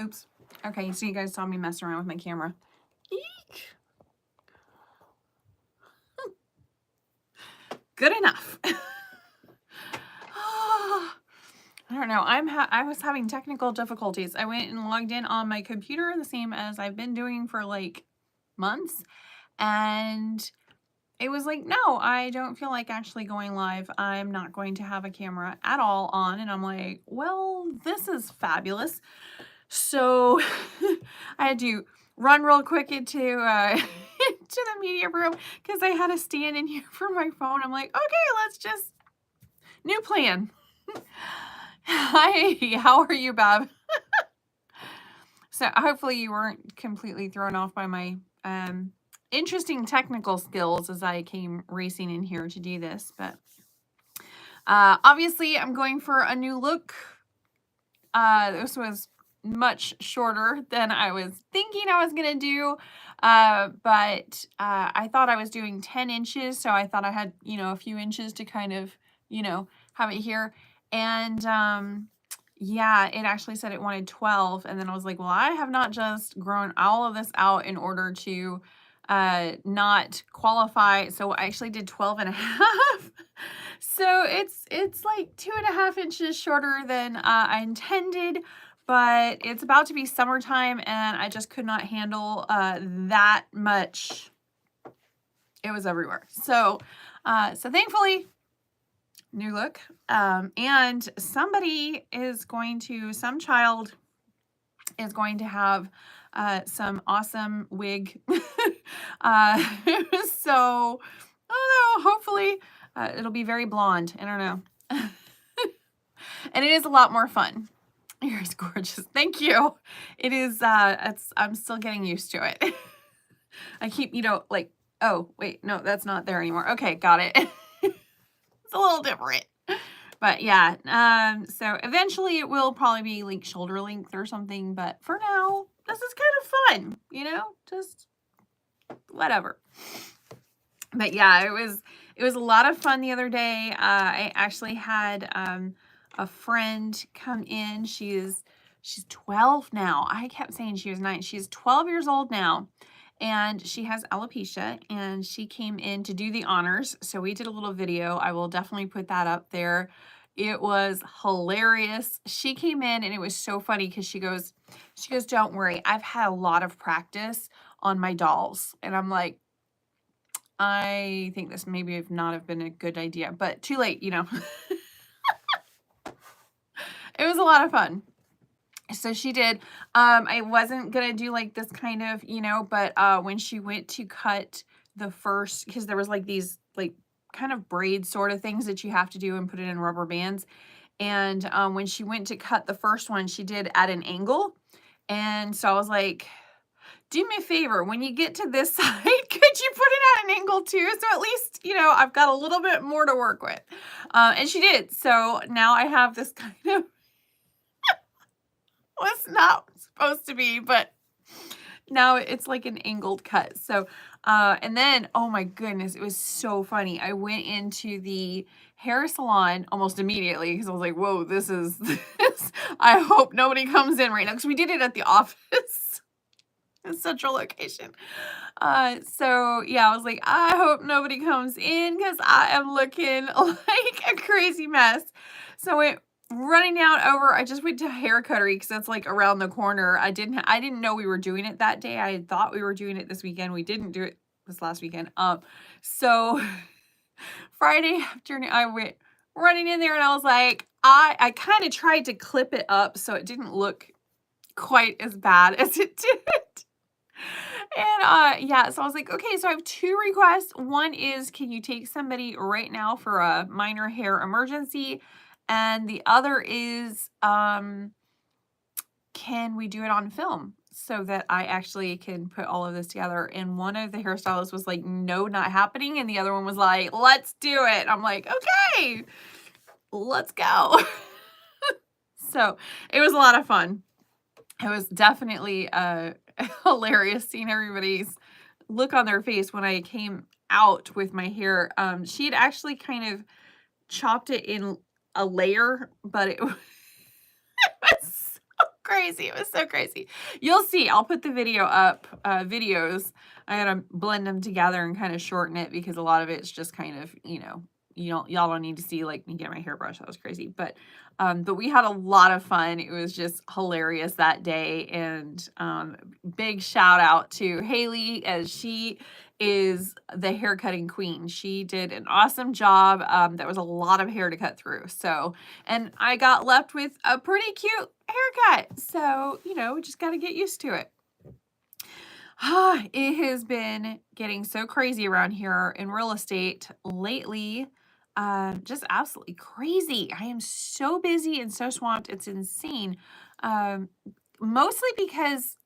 Oops. Okay, so you guys saw me messing around with my camera. Eek. Good enough. I don't know. I was having technical difficulties. I went and logged in on my computer, the same as I've been doing for like months, and it was like, no, I don't feel like actually going live. I'm not going to have a camera at all on. And I'm like, well, this is fabulous. So I had to run real quick into into the media room because I had a stand in here for my phone. I'm like, okay, let's just new plan. Hi, how are you, Bob? So hopefully you weren't completely thrown off by my interesting technical skills as I came racing in here to do this. But obviously I'm going for a new look. This was much shorter than I was thinking I was going to do. But I thought I was doing 10 inches. So I thought I had, you know, a few inches to kind of, you know, have it here. And yeah, it actually said it wanted 12. And then I was like, well, I have not just grown all of this out in order to not qualify. So I actually did 12 and a half. So it's like 2.5 inches shorter than I intended, but it's about to be summertime and I just could not handle that much. It was everywhere. So so thankfully, new look. And somebody is going to, some child is going to have some awesome wig. So, I don't know, hopefully it'll be very blonde. I don't know. And it is a lot more fun. Yours gorgeous. Thank you. It is, I'm still getting used to it. I keep, you know, like, oh, wait, no, that's not there anymore. Okay, got it. It's a little different. But yeah, so eventually it will probably be like shoulder length or something. But for now, this is kind of fun, you know, just whatever. But yeah, it was a lot of fun the other day. I actually had a friend come in. She's 12 now. I kept saying she was 9. She's 12 years old now. And she has alopecia, and she came in to do the honors. So we did a little video. I will definitely put that up there. It was hilarious. She came in and it was so funny because she goes, don't worry, I've had a lot of practice on my dolls. And I'm like, I think this maybe have not have been a good idea, but too late, you know. It was a lot of fun. So she did. I wasn't gonna do like this kind of, you know, but when she went to cut the first, because there was like these like kind of braid sort of things that you have to do and put it in rubber bands. And when she went to cut the first one, she did at an angle. And so I was like, do me a favor, when you get to this side, could you put it at an angle too? So at least, you know, I've got a little bit more to work with. And she did. So now I have this kind of, was not supposed to be, but now it's like an angled cut. So, and then, oh my goodness, it was so funny. I went into the hair salon almost immediately because I was like, whoa, this is this. I hope nobody comes in right now because we did it at the office. A central location. So yeah, I was like, I hope nobody comes in because I am looking like a crazy mess. So it running down over, I just went to hair cuttery because that's like around the corner. I didn't know we were doing it that day. I thought we were doing it this weekend. We didn't do it this last weekend. So Friday afternoon, I went running in there and I was like, I kind of tried to clip it up so it didn't look quite as bad as it did. And yeah, so I was like, okay, so I have 2 requests. One is, can you take somebody right now for a minor hair emergency? And the other is, can we do it on film so that I actually can put all of this together? And one of the hairstylists was like, no, not happening. And the other one was like, let's do it. I'm like, okay, let's go. So it was a lot of fun. It was definitely hilarious seeing everybody's look on their face when I came out with my hair. She had actually kind of chopped it in a layer, but it was so crazy. It was so crazy. You'll see. I'll put the video up, videos. I gotta blend them together and kind of shorten it because a lot of it's just kind of, y'all don't need to see like me get my hairbrush. That was crazy. But we had a lot of fun. It was just hilarious that day. And big shout out to Haley, as she is the haircutting queen. She did an awesome job. That was a lot of hair to cut through. So, and I got left with a pretty cute haircut. So, we just got to get used to it. It has been getting so crazy around here in real estate lately. Just absolutely crazy. I am so busy and so swamped. It's insane. Mostly because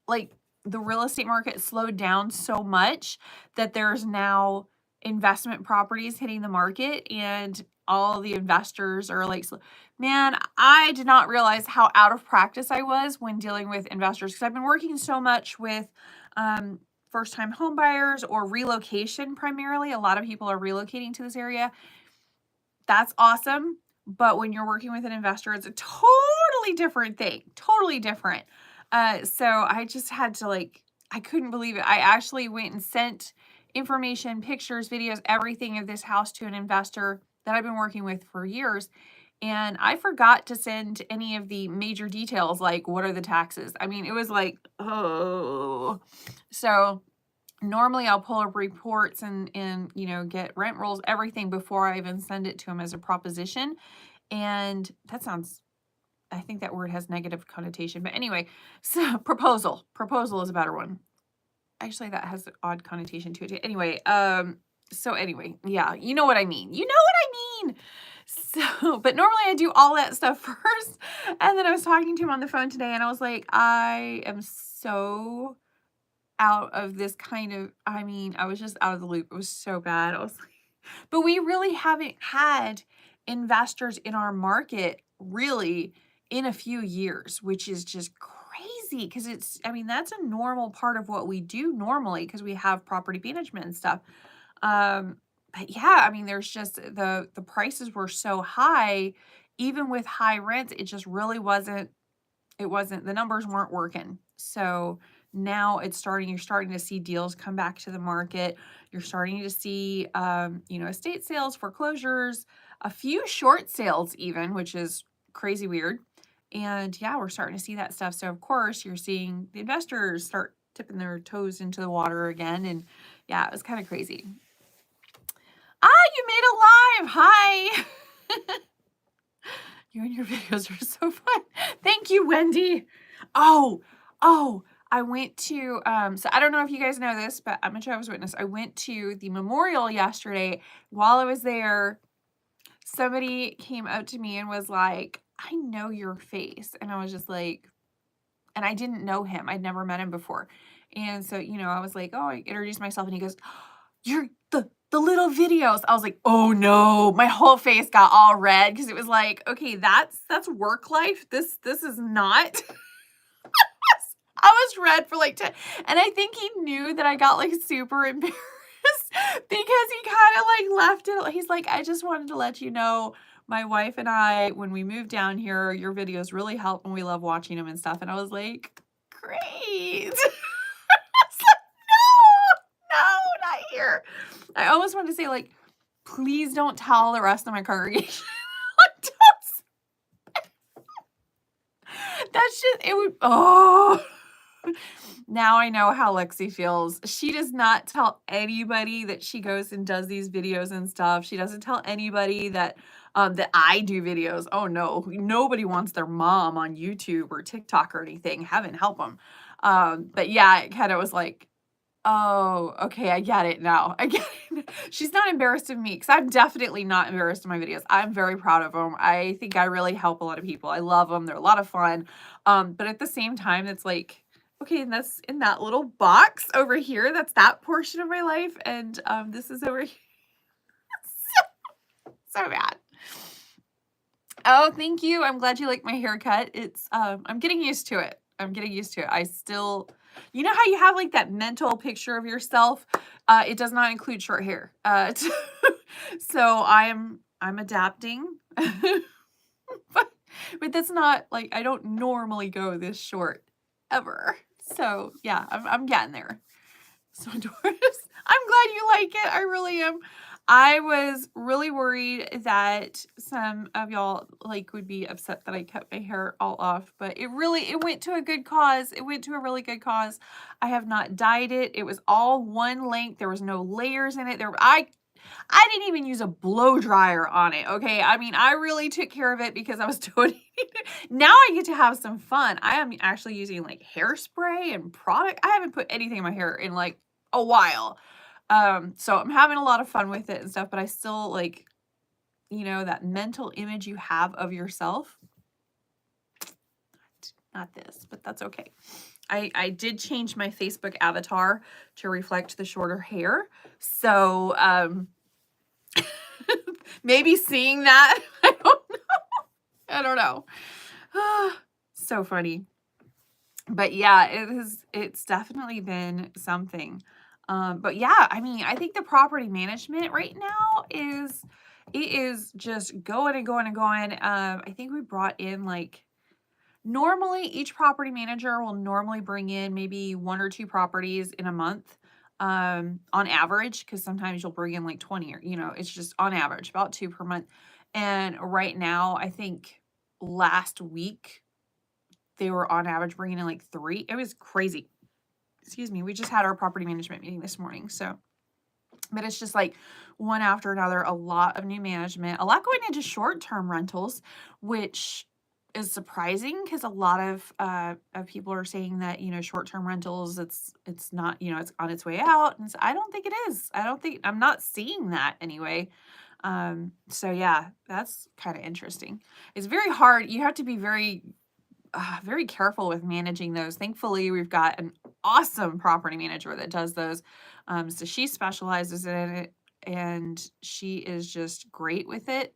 like the real estate market slowed down so much that there's now investment properties hitting the market, and all the investors are like, man, I did not realize how out of practice I was when dealing with investors, because I've been working so much with first-time home buyers or relocation primarily. A lot of people are relocating to this area. That's awesome. But when you're working with an investor, it's a totally different thing. Totally different. So I just had to I couldn't believe it. I actually went and sent information, pictures, videos, everything of this house to an investor that I've been working with for years. And I forgot to send any of the major details, like what are the taxes? I mean, it was like, oh. So normally I'll pull up reports and get rent rolls, everything before I even send it to them as a proposition. And that sounds, I think that word has negative connotation, but anyway, so proposal is a better one. Actually, that has an odd connotation to it. Anyway, so anyway, yeah, you know what I mean. You know what I mean. So, but normally I do all that stuff first. And then I was talking to him on the phone today and I was like, I am so out of this kind of, I was just out of the loop. It was so bad. I was like, but we really haven't had investors in our market really in a few years, which is just crazy because that's a normal part of what we do normally because we have property management and stuff. But yeah, there's just the prices were so high, even with high rents, it just really wasn't, the numbers weren't working. So now you're starting to see deals come back to the market. You're starting to see, estate sales, foreclosures, a few short sales even, which is crazy weird. And yeah, we're starting to see that stuff. So of course you're seeing the investors start tipping their toes into the water again. And yeah, it was kind of crazy. You made it live. Hi. You and your videos are so fun. Thank you, Wendy. Oh, I went to, so I don't know if you guys know this, but I'm a Jehovah's Witness. I went to the memorial yesterday. While I was there, somebody came up to me and was like, I know your face. And I was just like, and I didn't know him. I'd never met him before. And so, I was like, oh, I introduced myself and he goes, you're the little videos. I was like, oh no, my whole face got all red because it was like, okay, that's work life. This is not. I was red for like 10, and I think he knew that I got super embarrassed because he kind of left it. He's like, I just wanted to let you know, my wife and I, when we moved down here, your videos really help and we love watching them and stuff. And I was like, great. I was like, no, not here. I almost wanted to say please don't tell the rest of my congregation. That's just, it would, oh. Now I know how Lexi feels. She does not tell anybody that she goes and does these videos and stuff. She doesn't tell anybody that that I do videos. Oh no, nobody wants their mom on YouTube or TikTok or anything. Heaven help them. But yeah, it kind of was like, oh, okay, I get it now. I get it. She's not embarrassed of me because I'm definitely not embarrassed of my videos. I'm very proud of them. I think I really help a lot of people. I love them. They're a lot of fun. But at the same time, it's like, okay, and that's in that little box over here. That's that portion of my life. And this is over here. So bad. Oh, thank you. I'm glad you like my haircut. It's, I'm getting used to it. I still, you know how you have that mental picture of yourself? It does not include short hair. So I'm adapting. But But that's not like, I don't normally go this short ever. So yeah, I'm getting there. So Doris, I'm glad you like it. I really am. I was really worried that some of y'all like would be upset that I cut my hair all off, but it went to a good cause. It went to a really good cause. I have not dyed it. It was all one length. There was no layers in it. I didn't even use a blow dryer on it, okay? I mean, I really took care of it because I was donating it. Now I get to have some fun. I am actually using like hairspray and product. I haven't put anything in my hair in like a while. So I'm having a lot of fun with it and stuff, but I still like, you know, that mental image you have of yourself. Not this, but that's okay. I did change my Facebook avatar to reflect the shorter hair. So, maybe seeing that, I don't know. So funny. But yeah, it's definitely been something. But yeah, I mean, I think the property management right now it is just going and going and going. I think we brought in like, normally each property manager will normally bring in maybe 1 or 2 properties in a month. On average, because sometimes you'll bring in like 20 or, you know, it's just on average about 2 per month. And right now, I think last week they were on average bringing in like 3. It was crazy. Excuse me. We just had our property management meeting this morning. So, but it's just like one after another, a lot of new management, a lot going into short-term rentals, which is surprising because a lot of people are saying that, you know, short-term rentals, it's not, you know, it's on its way out. And so I don't think it is. I'm not seeing that anyway. So yeah, that's kind of interesting. It's very hard. You have to be very careful with managing those. Thankfully, we've got an awesome property manager that does those. So she specializes in it and she is just great with it.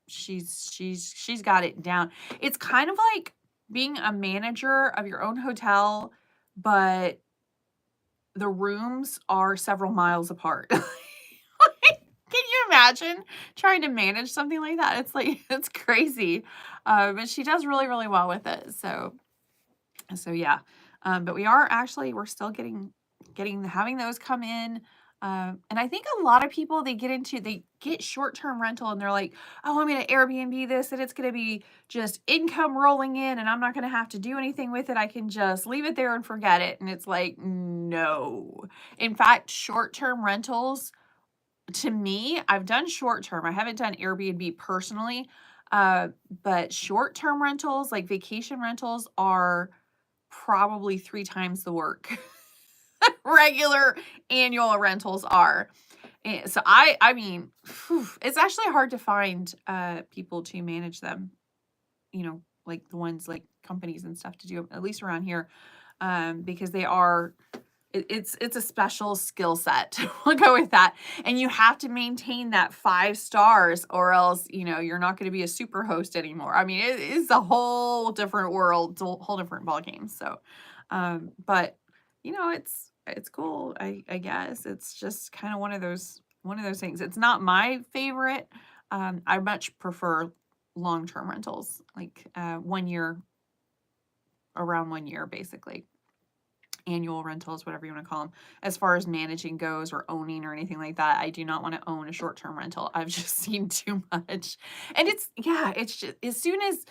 She's got it down. It's kind of like being a manager of your own hotel, but the rooms are several miles apart. Can you imagine trying to manage something like that? It's like, it's crazy. But she does really, really well with it. So yeah. But we're still having those come in. And I think a lot of people, they get short-term rental and they're like, oh, I'm going to Airbnb this and it's going to be just income rolling in and I'm not going to have to do anything with it. I can just leave it there and forget it. And it's like, no. In fact, short-term rentals, to me, I've done short-term. I haven't done Airbnb personally. But short-term rentals, like vacation rentals, are probably 3 times the work regular annual rentals are. And so I mean, it's actually hard to find people to manage them, you know, like the ones like companies and stuff to do, at least around here, because it's a special skill set. We'll go with that. And you have to maintain that 5 stars or else, you know, you're not going to be a super host anymore. I mean, it is a whole different world, it's a whole different ballgame. So, but you know, it's cool. I guess it's just kind of one of those things. It's not my favorite. I much prefer long-term rentals, like 1 year, around 1 year, basically. Annual rentals, whatever you want to call them. As far as managing goes or owning or anything like that, I do not want to own a short-term rental. I've just seen too much. And it's just as soon as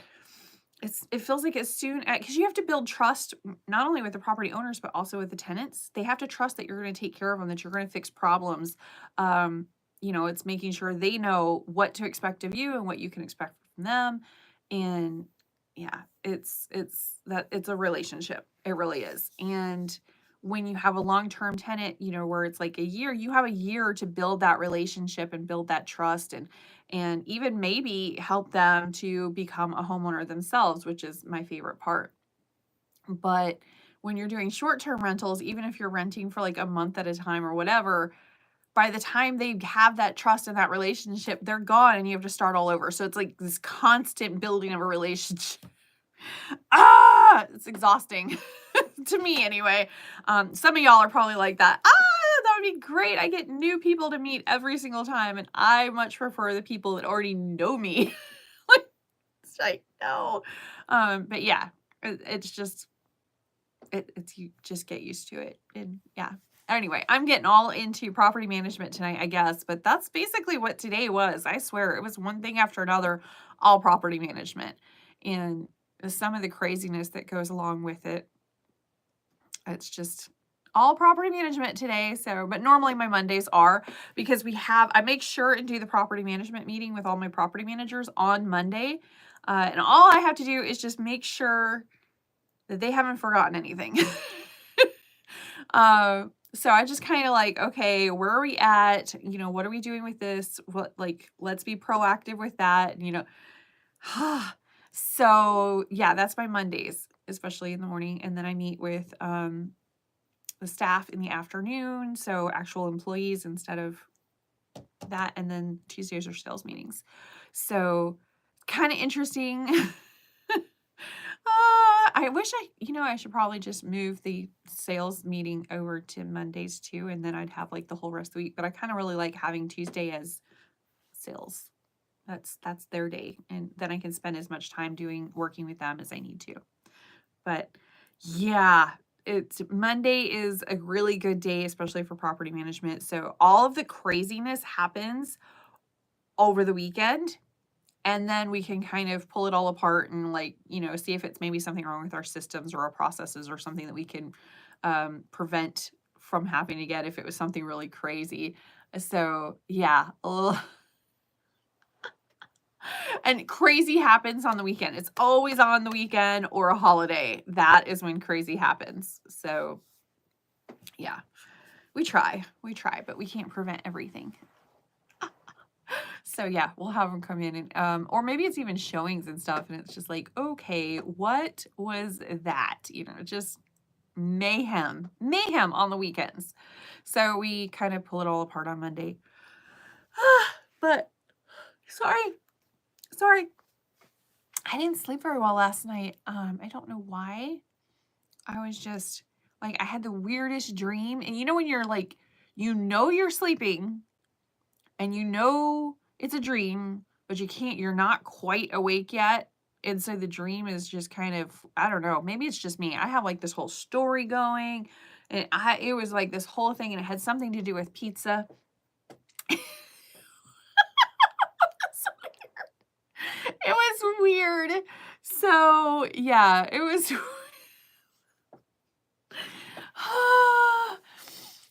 it feels like because you have to build trust not only with the property owners but also with the tenants. They have to trust that you're going to take care of them, that you're going to fix problems. You know, it's making sure they know what to expect of you and what you can expect from them. And yeah, it's a relationship. It really is. And when you have a long-term tenant, you know, where it's like a year, you have a year to build that relationship and build that trust and even maybe help them to become a homeowner themselves, which is my favorite part. But when you're doing short-term rentals, even if you're renting for like a month at a time or whatever, by the time they have that trust and that relationship, they're gone and you have to start all over. So it's like this constant building of a relationship. It's exhausting to me anyway. Some of y'all are probably like that. That would be great. I get new people to meet every single time and I much prefer the people that already know me. Like, I know. But yeah, it's just, it's you just get used to it. And yeah. Anyway, I'm getting all into property management tonight, I guess, but that's basically what today was. I swear it was one thing after another, all property management. And some of the craziness that goes along with it. It's just all property management today. So, but normally my Mondays are, because I make sure and do the property management meeting with all my property managers on Monday. And all I have to do is just make sure that they haven't forgotten anything. So I just kind of like, okay, where are we at? You know, what are we doing with this? What, like, let's be proactive with that, you know. So yeah, that's my Mondays, especially in the morning. And then I meet with the staff in the afternoon, so actual employees instead of that. And then Tuesdays are sales meetings. So kind of interesting. I wish I should probably just move the sales meeting over to Mondays too, and then I'd have like the whole rest of the week. But I kind of really like having Tuesday as sales. That's their day, and then I can spend as much time working with them as I need to. But yeah, Monday is a really good day, especially for property management. So all of the craziness happens over the weekend. And then we can kind of pull it all apart and like, see if it's maybe something wrong with our systems or our processes or something that we can prevent from happening again if it was something really crazy. So yeah. And crazy happens on the weekend. It's always on the weekend or a holiday. That is when crazy happens. So yeah, we try, but we can't prevent everything. So yeah, we'll have them come in and, or maybe it's even showings and stuff. And it's just like, okay, what was that? Just mayhem on the weekends. So we kind of pull it all apart on Monday. But sorry. I didn't sleep very well last night. I don't know why. I was just like, I had the weirdest dream. And when you're like, you're sleeping and it's a dream, but you're not quite awake yet. And so the dream is just kind of, I don't know, maybe it's just me. I have like this whole story going, and it was like this whole thing, and it had something to do with pizza. It was weird. So yeah, it was.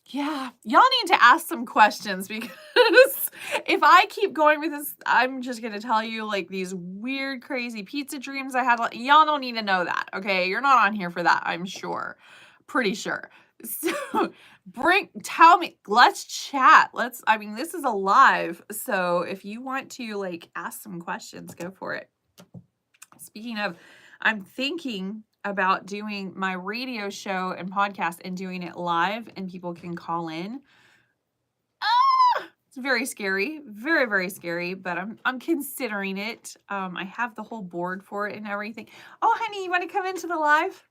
Yeah, y'all need to ask some questions, because if I keep going with this, I'm just going to tell you like these weird, crazy pizza dreams I had. Y'all don't need to know that, okay? You're not on here for that, I'm sure. Pretty sure. So tell me, let's chat. This is a live, so if you want to like ask some questions, go for it. Speaking of, I'm thinking about doing my radio show and podcast and doing it live, and people can call in. It's very scary, very, very scary, but I'm considering it. I have the whole board for it and everything. Oh, honey, you want to come into the live?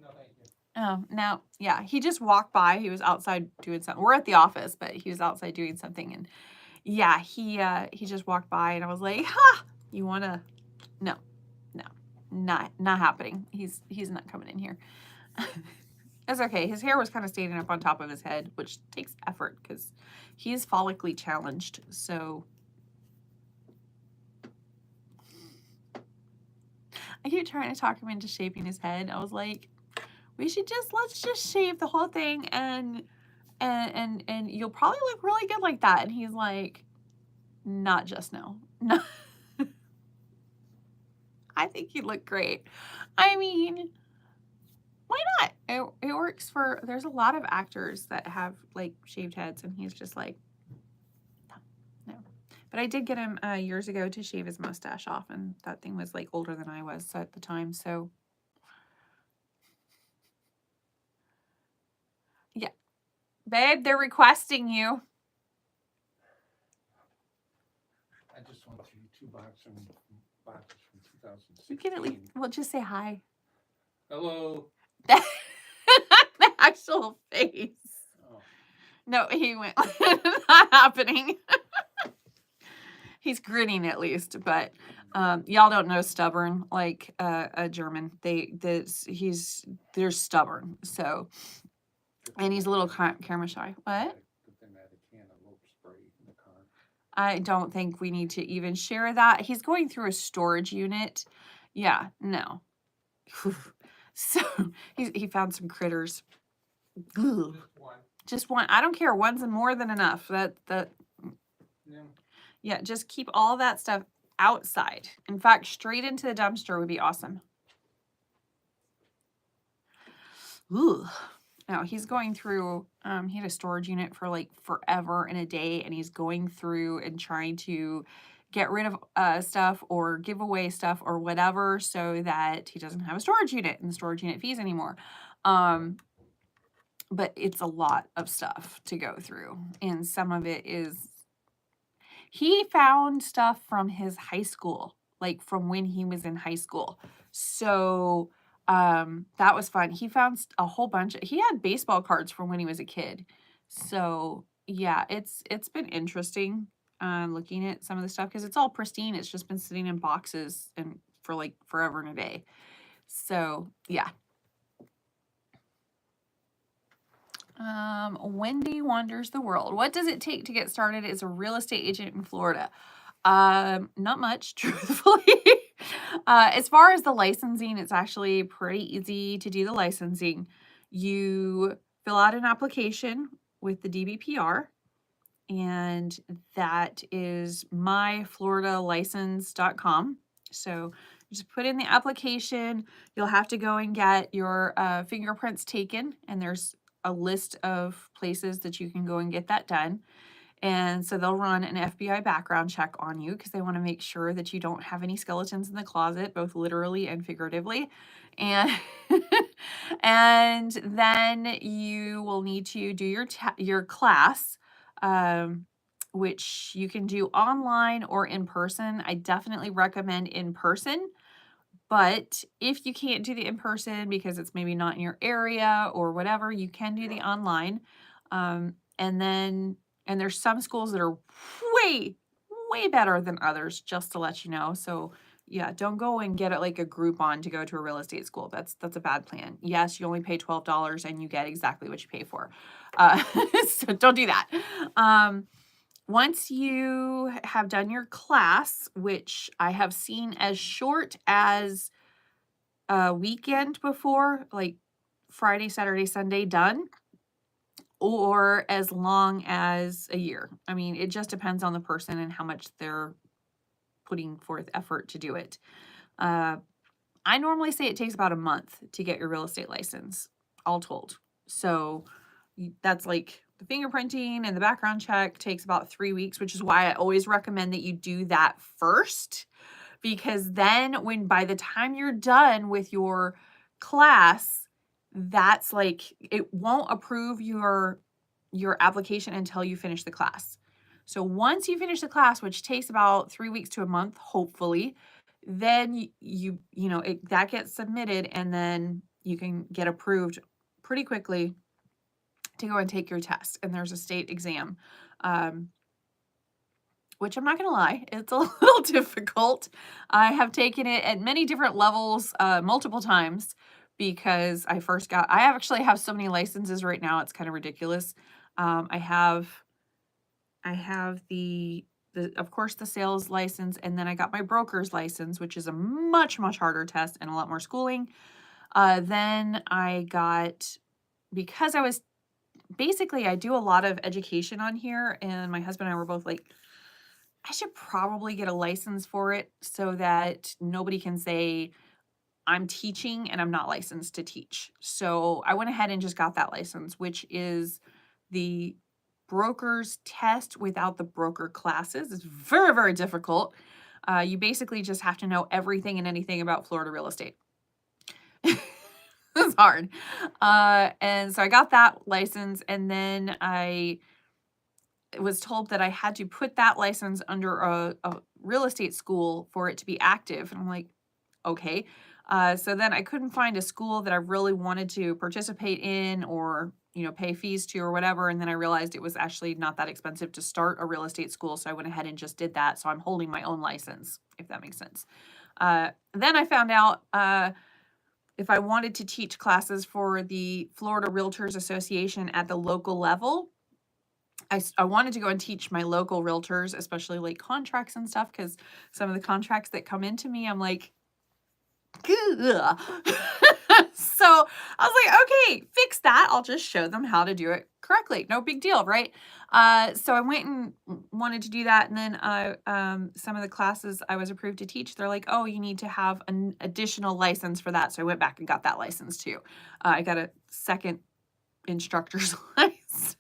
No, thank you. Oh, no. Yeah, he just walked by. He was outside doing something. We're at the office, but he was outside doing something. And yeah, he just walked by, and I was like, you want to? No, not happening. He's not coming in here. That's okay. His hair was kind of standing up on top of his head, which takes effort because he is follically challenged. So I keep trying to talk him into shaving his head. I was like, let's just shave the whole thing, and you'll probably look really good like that. And he's like, not just now. No. I think you look great. I mean, why not? It works there's a lot of actors that have like shaved heads, and he's just like, no. But I did get him years ago to shave his mustache off, and that thing was like older than I was at the time. So yeah, babe, they're requesting you. I just went through 2 boxes from 2016. You can at least, well, just say hi. Hello. The actual face. Oh. No, he went, not happening. He's grinning at least, but Y'all don't know stubborn like a German. They're stubborn. So, and he's a little camera shy. What? Good thing I had a can of rope spray in the car. I don't think we need to even share that. He's going through a storage unit. Yeah, no. So he found some critters. Ugh. Just one. Just one. I don't care. One's more than enough. Yeah, just keep all that stuff outside. In fact, straight into the dumpster would be awesome. Ooh. Now he's going through, he had a storage unit for like forever and a day, and he's going through and trying to get rid of stuff or give away stuff or whatever so that he doesn't have a storage unit and the storage unit fees anymore. But it's a lot of stuff to go through, and some of it is, he found stuff from his high school, like from when he was in high school. So that was fun. He found a whole bunch he had baseball cards from when he was a kid. So yeah, it's been interesting looking at some of the stuff because it's all pristine. It's just been sitting in boxes and for like forever and a day. So yeah. Wendy wanders the world. What does it take to get started as a real estate agent in Florida? Not much, truthfully. As far as the licensing, it's actually pretty easy to do the licensing. You fill out an application with the DBPR, and that is myfloridalicense.com. So just put in the application. You'll have to go and get your fingerprints taken, and there's a list of places that you can go and get that done. And so they'll run an FBI background check on you because they want to make sure that you don't have any skeletons in the closet, both literally and figuratively. And and then you will need to do your class, which you can do online or in person. I definitely recommend in person. But if you can't do the in person because it's maybe not in your area or whatever, you can do the online. And there's some schools that are way, way better than others, just to let you know. So yeah, don't go and get it like a Groupon to go to a real estate school. That's a bad plan. Yes, you only pay $12 and you get exactly what you pay for. So don't do that. Once you have done your class, which I have seen as short as a weekend before, like Friday, Saturday, Sunday done, or as long as a year. I mean, it just depends on the person and how much they're putting forth effort to do it. I normally say it takes about a month to get your real estate license, all told. So that's like the fingerprinting and the background check takes about 3 weeks, which is why I always recommend that you do that first, because then by the time you're done with your class, that's like, it won't approve your application until you finish the class. So once you finish the class, which takes about 3 weeks to a month, hopefully, then that gets submitted, and then you can get approved pretty quickly to go and take your test. And there's a state exam, which I'm not going to lie, it's a little difficult. I have taken it at many different levels, multiple times, because I actually have so many licenses right now. It's kind of ridiculous. I have the of course the sales license, and then I got my broker's license, which is a much, much harder test and a lot more schooling. Then I got, because I do a lot of education on here, and my husband and I were both like, I should probably get a license for it so that nobody can say I'm teaching and I'm not licensed to teach. So I went ahead and just got that license, which is the broker's test without the broker classes. It's very, very difficult. You basically just have to know everything and anything about Florida real estate. It's hard. And so I got that license, and then I was told that I had to put that license under a real estate school for it to be active. And I'm like, okay. So then I couldn't find a school that I really wanted to participate in or you know, pay fees to or whatever. And then I realized it was actually not that expensive to start a real estate school. So I went ahead and just did that. So I'm holding my own license, if that makes sense. Then I found out if I wanted to teach classes for the Florida Realtors Association at the local level, I wanted to go and teach my local realtors, especially like contracts and stuff, because some of the contracts that come into me, I'm like, ugh. So I was like, okay, fix that. I'll just show them how to do it correctly. No big deal, right? So I went and wanted to do that. And then some of the classes I was approved to teach, they're like, oh, you need to have an additional license for that. So I went back and got that license too. I got a second instructor's license.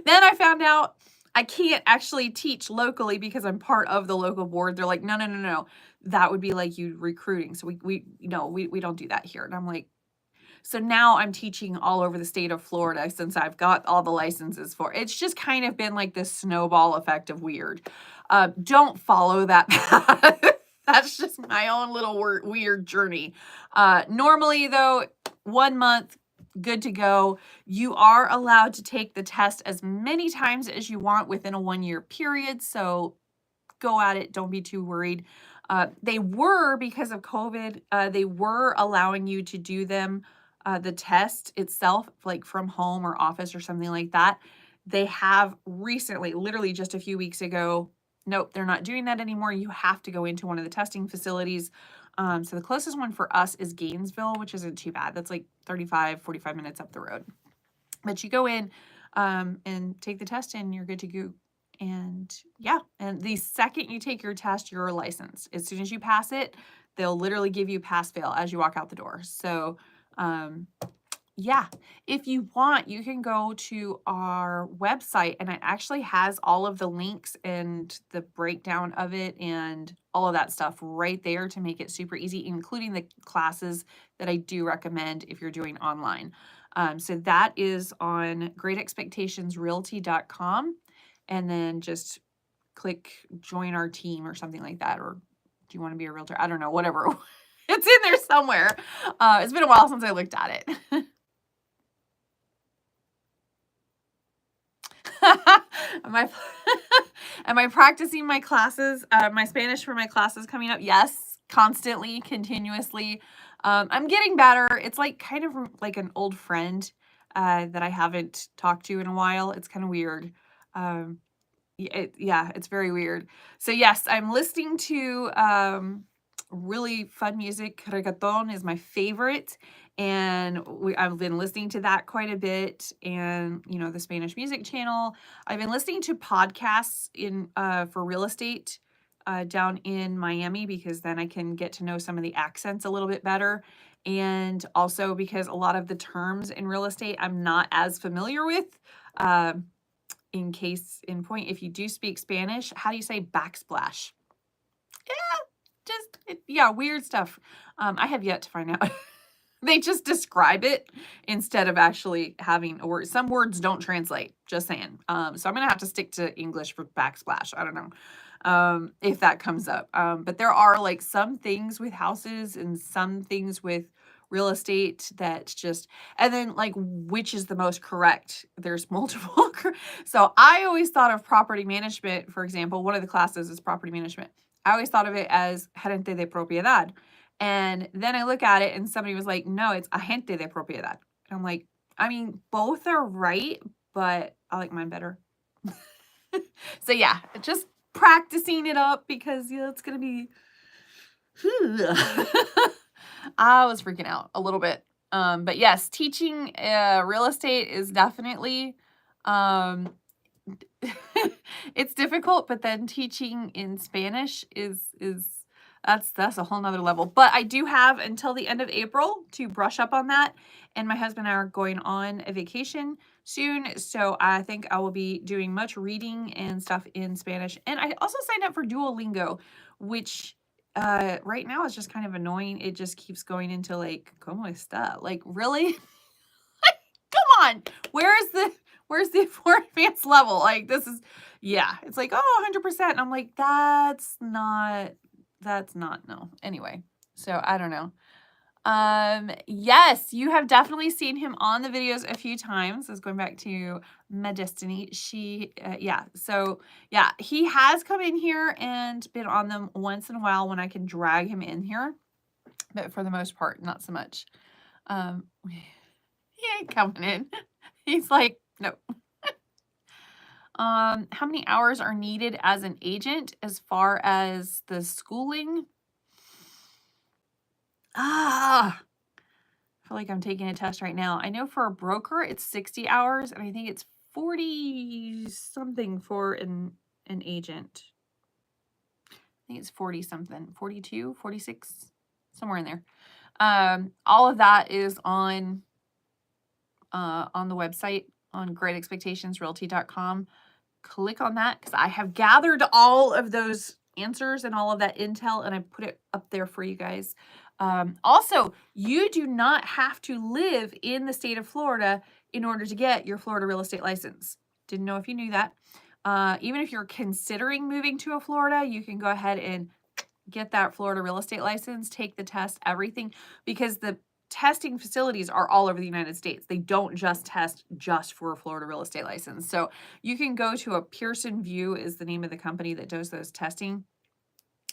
Then I found out I can't actually teach locally because I'm part of the local board. They're like, no. That would be like you recruiting. So we don't do that here. And I'm like, so now I'm teaching all over the state of Florida since I've got all the licenses for it. It's just kind of been like this snowball effect of weird. Don't follow that path. That's just my own little weird journey. Normally though, 1 month, good to go. You are allowed to take the test as many times as you want within a 1-year period. So go at it. Don't be too worried. They were, because of COVID, they were allowing you to do them, the test itself, like from home or office or something like that. They have recently, literally just a few weeks ago, nope, they're not doing that anymore. You have to go into one of the testing facilities. So the closest one for us is Gainesville, which isn't too bad. That's like 35, 45 minutes up the road. But you go in and take the test and you're good to go. And yeah, and the second you take your test, you're licensed. As soon as you pass it, they'll literally give you pass fail as you walk out the door. So yeah, if you want, you can go to our website and it actually has all of the links and the breakdown of it and all of that stuff right there to make it super easy, including the classes that I do recommend if you're doing online. So that is on GreatExpectationsRealty.com, and then just click join our team or something like that. Or do you want to be a realtor? I don't know, whatever. It's in there somewhere. It's been a while since I looked at it. Am I practicing my classes, my Spanish for my classes coming up? Yes, constantly, continuously. I'm getting better. It's like kind of like an old friend that I haven't talked to in a while. It's kind of weird. Yeah, it's very weird. So yes, I'm listening to really fun music. Reggaeton is my favorite. And I've been listening to that quite a bit, and you know, the Spanish music channel. I've been listening to podcasts for real estate down in Miami, because then I can get to know some of the accents a little bit better, and also because a lot of the terms in real estate I'm not as familiar with. In case in point, if you do speak Spanish, how do you say backsplash? Yeah, weird stuff. I have yet to find out. They just describe it instead of actually having a word. Some words don't translate, just saying. So I'm going to have to stick to English for backsplash. I don't know if that comes up. But there are like some things with houses and some things with real estate that just, and then like which is the most correct. There's multiple. So I always thought of property management, for example. One of the classes is property management. I always thought of it as gerente de propiedad. And then I look at it and somebody was like, no, it's agente de propiedad. And I'm like, I mean, both are right, but I like mine better. So yeah, just practicing it up, because yeah, it's going to be, I was freaking out a little bit. But yes, teaching real estate is definitely, it's difficult, but then teaching in Spanish is that's a whole nother level. But I do have until the end of April to brush up on that. And my husband and I are going on a vacation soon. So I think I will be doing much reading and stuff in Spanish. And I also signed up for Duolingo, which right now is just kind of annoying. It just keeps going into like, ¿cómo está? Like, really? Come on. Where's the more advanced level? Like, this is, yeah. It's like, oh, 100%. And I'm like, that's not, no. Anyway, so I don't know. Yes, you have definitely seen him on the videos a few times. I was going back to my Destiny. Yeah. So yeah, he has come in here and been on them once in a while when I can drag him in here, but for the most part, not so much. He ain't coming in. He's like, no. How many hours are needed as an agent as far as the schooling? I feel like I'm taking a test right now. I know for a broker, it's 60 hours, and I think it's 40 something for an agent. I think it's 40 something, 42, 46, somewhere in there. All of that is on the website on GreatExpectationsRealty.com. Click on that because I have gathered all of those answers and all of that intel, and I put it up there for you guys. Also, you do not have to live in the state of Florida in order to get your Florida real estate license. Didn't know if you knew that. Even if you're considering moving to Florida, you can go ahead and get that Florida real estate license, take the test, everything, because the testing facilities are all over the United States. They don't just test just for a Florida real estate license. So you can go to a Pearson View is the name of the company that does those testing.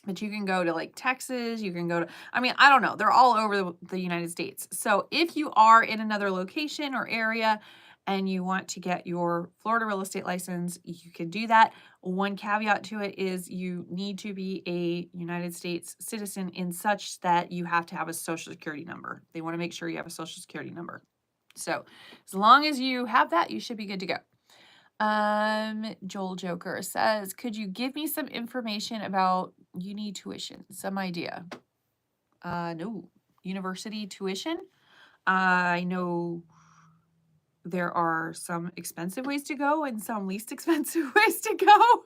But you can go to like Texas, you can go to, I mean, I don't know. They're all over the United States. So if you are in another location or area and you want to get your Florida real estate license, you can do that. One caveat to it is you need to be a United States citizen in such that you have to have a social security number. They want to make sure you have a social security number. So as long as you have that, you should be good to go. Joel Joker says, could you give me some information about uni tuition? Some idea. No. University tuition. I know there are some expensive ways to go and some least expensive ways to go.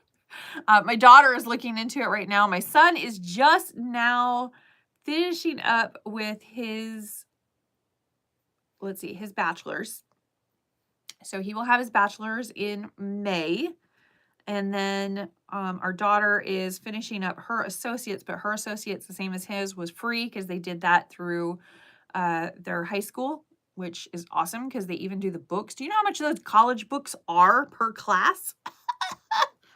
My daughter is looking into it right now. My son is just now finishing up with his, let's see, his bachelor's. So he will have his bachelor's in May. And then our daughter is finishing up her associates, but her associates, the same as his, was free because they did that through their high school, which is awesome because they even do the books. Do you know how much those college books are per class?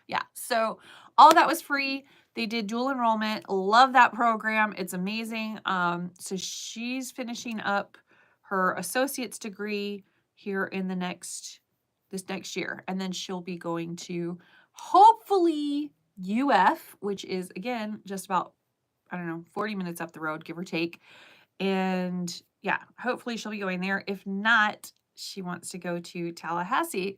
Yeah, so all of that was free. They did dual enrollment. Love that program. It's amazing. So she's finishing up her associate's degree here in this next year. And then she'll be going to hopefully UF, which is again, just about, I don't know, 40 minutes up the road, give or take. And yeah, hopefully she'll be going there. If not, she wants to go to Tallahassee,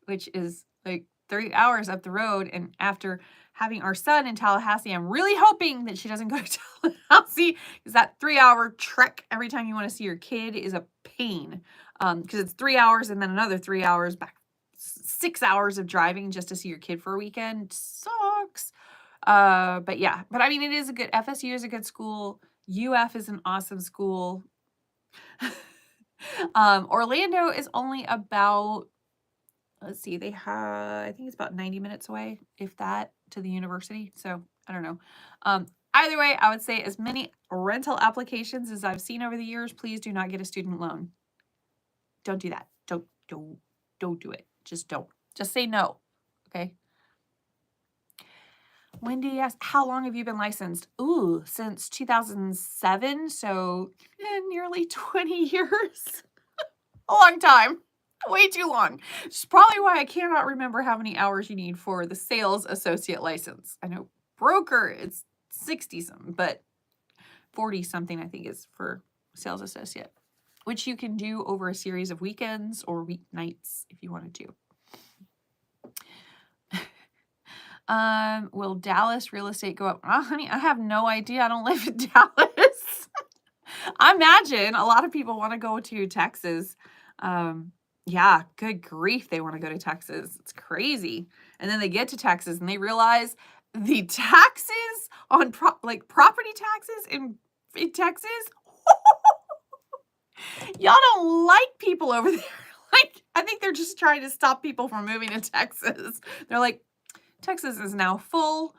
which is like 3 hours up the road. And after having our son in Tallahassee, I'm really hoping that she doesn't go to Tallahassee because that 3-hour trek every time you want to see your kid is a pain. Because it's 3 hours and then another 3 hours back, 6 hours of driving just to see your kid for a weekend. Sucks. But yeah, but I mean, it is a good, FSU is a good school. UF is an awesome school. Orlando is only about, let's see, they have, I think it's about 90 minutes away, if that, to the university. So I don't know. Either way, I would say as many rental applications as I've seen over the years, please do not get a student loan. Don't do that. Don't do it. Just don't. Just say no. Okay. Wendy asked, how long have you been licensed? Ooh, since 2007. So nearly 20 years. A long time. Way too long. Which is probably why I cannot remember how many hours you need for the sales associate license. I know broker, it's 60 something, but 40 something I think is for sales associate, which you can do over a series of weekends or weeknights if you wanted to. Will Dallas real estate go up? Oh, honey, I have no idea. I don't live in Dallas. I imagine a lot of people want to go to Texas. Yeah, good grief, they want to go to Texas. It's crazy. And then they get to Texas and they realize the taxes on property taxes in Texas. Y'all don't like people over there. Like, I think they're just trying to stop people from moving to Texas. They're like, Texas is now full.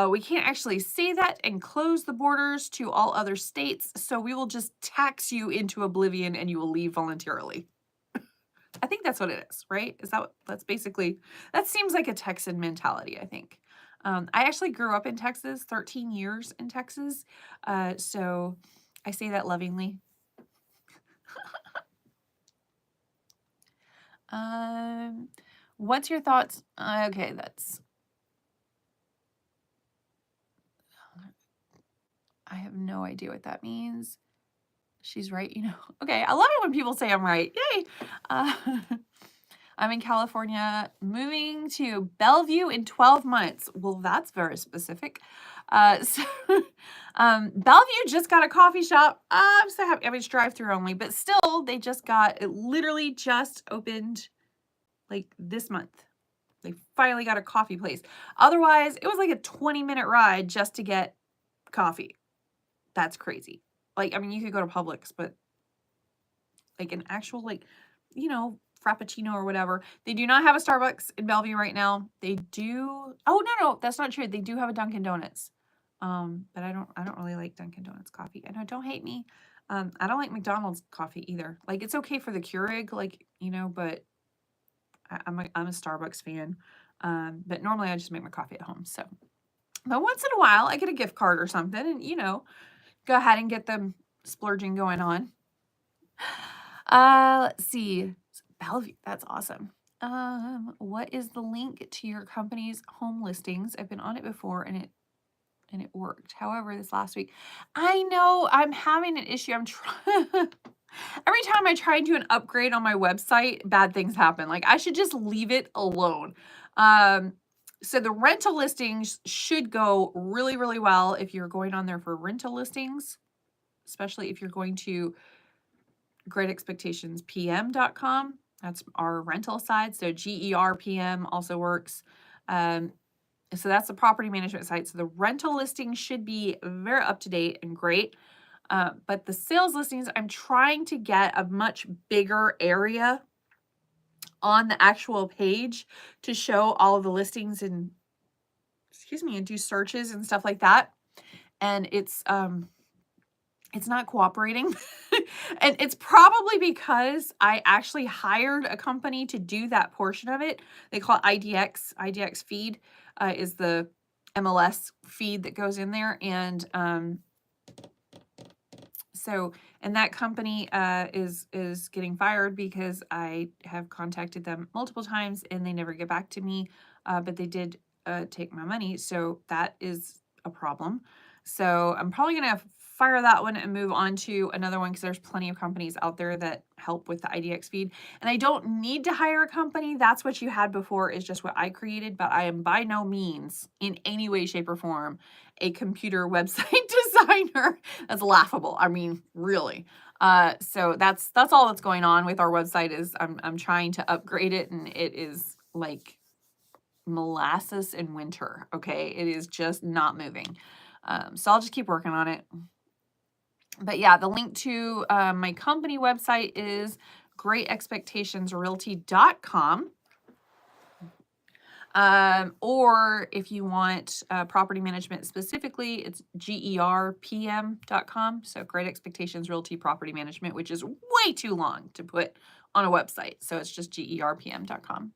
We can't actually say that and close the borders to all other states, so we will just tax you into oblivion and you will leave voluntarily. I think that's what it is, right? Is that that's basically, that seems like a Texan mentality, I think. I actually grew up in Texas, 13 years in Texas, so I say that lovingly. What's your thoughts? Okay, that's, I have no idea what that means. She's right, you know. Okay, I love it when people say I'm right. Yay! I'm in California, moving to Bellevue in 12 months. Well, that's very specific. So, Bellevue just got a coffee shop. I'm so happy. I mean, it's drive-through only, but still, they just got, it literally just opened like this month. They finally got a coffee place. Otherwise, it was like a 20-minute ride just to get coffee. That's crazy. Like, I mean, you could go to Publix, but like an actual, like, you know, Frappuccino or whatever. They do not have a Starbucks in Bellevue right now. They do. Oh, no, that's not true. They do have a Dunkin' Donuts. But I don't really like Dunkin' Donuts coffee. And don't hate me. I don't like McDonald's coffee either. Like, it's okay for the Keurig, like, you know, but I'm a Starbucks fan. But normally I just make my coffee at home. So, but once in a while I get a gift card or something and, you know, go ahead and get them splurging going on. Let's see. Bellevue, that's awesome. What is the link to your company's home listings? I've been on it before and it worked. However, this last week, I know I'm having an issue. I'm trying every time I try and do an upgrade on my website, bad things happen. Like, I should just leave it alone. So the rental listings should go really, really well if you're going on there for rental listings, especially if you're going to GreatExpectationsPM.com. That's our rental side. So GER.PM also works. So that's the property management site. So the rental listings should be very up to date and great. But the sales listings, I'm trying to get a much bigger area on the actual page to show all of the listings and, excuse me, and do searches and stuff like that. And it's not cooperating. And it's probably because I actually hired a company to do that portion of it. They call it IDX. IDX feed is the MLS feed that goes in there. And and that company is getting fired because I have contacted them multiple times and they never get back to me. But they did take my money. So that is a problem. So I'm probably going to fire that one and move on to another one because there's plenty of companies out there that help with the IDX feed. And I don't need to hire a company. That's what you had before, is just what I created. But I am by no means in any way, shape, or form a computer website designer. That's laughable. I mean, really. So that's all that's going on with our website. Is I'm trying to upgrade it, and it is like molasses in winter. Okay, it is just not moving. So I'll just keep working on it. But yeah, the link to my company website is GreatExpectationsRealty.com. Or if you want property management specifically, it's GER.PM.com. So Great Expectations Realty Property Management, which is way too long to put on a website. So it's just GER.PM.com.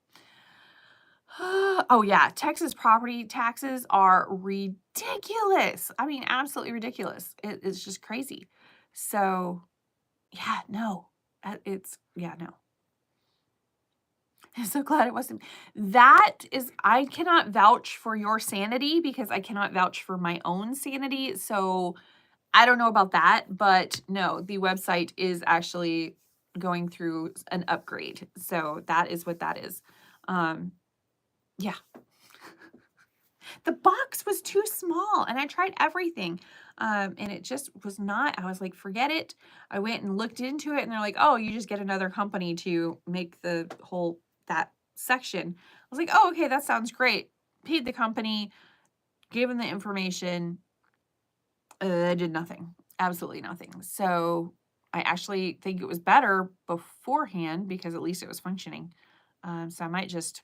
Oh yeah, Texas property taxes are ridiculous. I mean, absolutely ridiculous. It's just crazy. So yeah, no, no. I'm so glad it wasn't. That is, I cannot vouch for your sanity because I cannot vouch for my own sanity. So I don't know about that, but no, the website is actually going through an upgrade. So that is what that is. Yeah. The box was too small and I tried everything. And it just was not, I was like, forget it. I went and looked into it and they're like, oh, you just get another company to make the whole, that section. I was like, oh, okay, that sounds great. Paid the company, gave them the information. I did nothing, absolutely nothing. So I actually think it was better beforehand because at least it was functioning. So I might just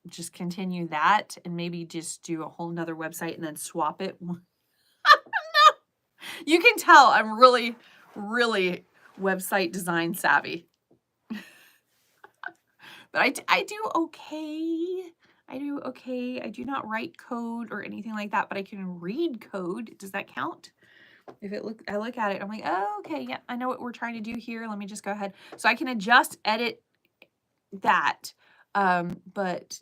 just continue that and maybe just do a whole nother website and then swap it. No, you can tell I'm really, really website design savvy. But I do okay. I do okay. I do not write code or anything like that, but I can read code. Does that count? If I look at it, I'm like, oh, okay, yeah, I know what we're trying to do here. Let me just go ahead. So I can adjust, edit that. But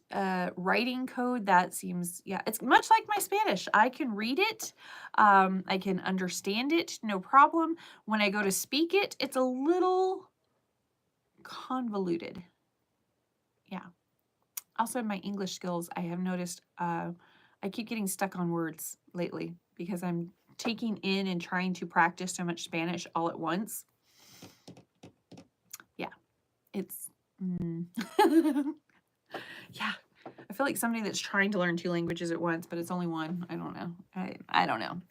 writing code, that seems, yeah, it's much like my Spanish. I can read it. I can understand it, no problem. When I go to speak it, it's a little convoluted. Yeah. Also, my English skills, I have noticed, I keep getting stuck on words lately because I'm taking in and trying to practice so much Spanish all at once. Yeah, it's, yeah, I feel like somebody that's trying to learn 2 languages at once, but it's only one. I don't know. I don't know.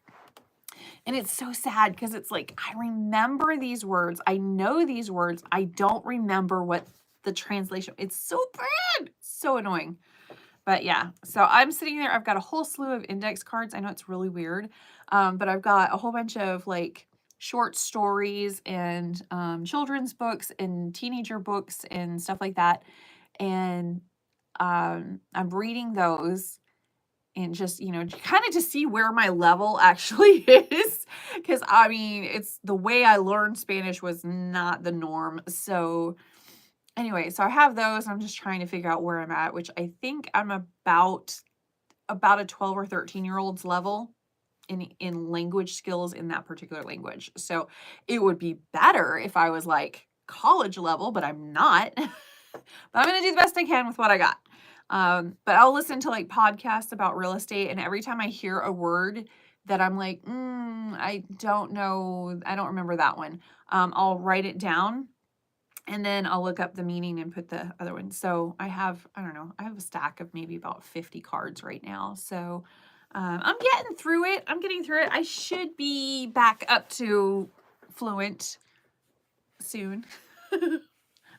And it's so sad because it's like, I remember these words. I know these words. I don't remember what the translation, it's so bad. So annoying. But yeah, so I'm sitting there. I've got a whole slew of index cards. I know it's really weird, but I've got a whole bunch of like short stories and children's books and teenager books and stuff like that. And I'm reading those and just, you know, kind of to see where my level actually is. Because I mean, it's the way I learned Spanish was not the norm. So anyway, so I have those. I'm just trying to figure out where I'm at, which I think I'm about a 12 or 13-year-old's level in language skills in that particular language. So it would be better if I was like college level, but I'm not. But I'm going to do the best I can with what I got. But I'll listen to like podcasts about real estate, and every time I hear a word that I'm like, I don't know, I don't remember that one, I'll write it down. And then I'll look up the meaning and put the other one. So I have, I don't know, I have a stack of maybe about 50 cards right now. So I'm getting through it. I'm getting through it. I should be back up to fluent soon.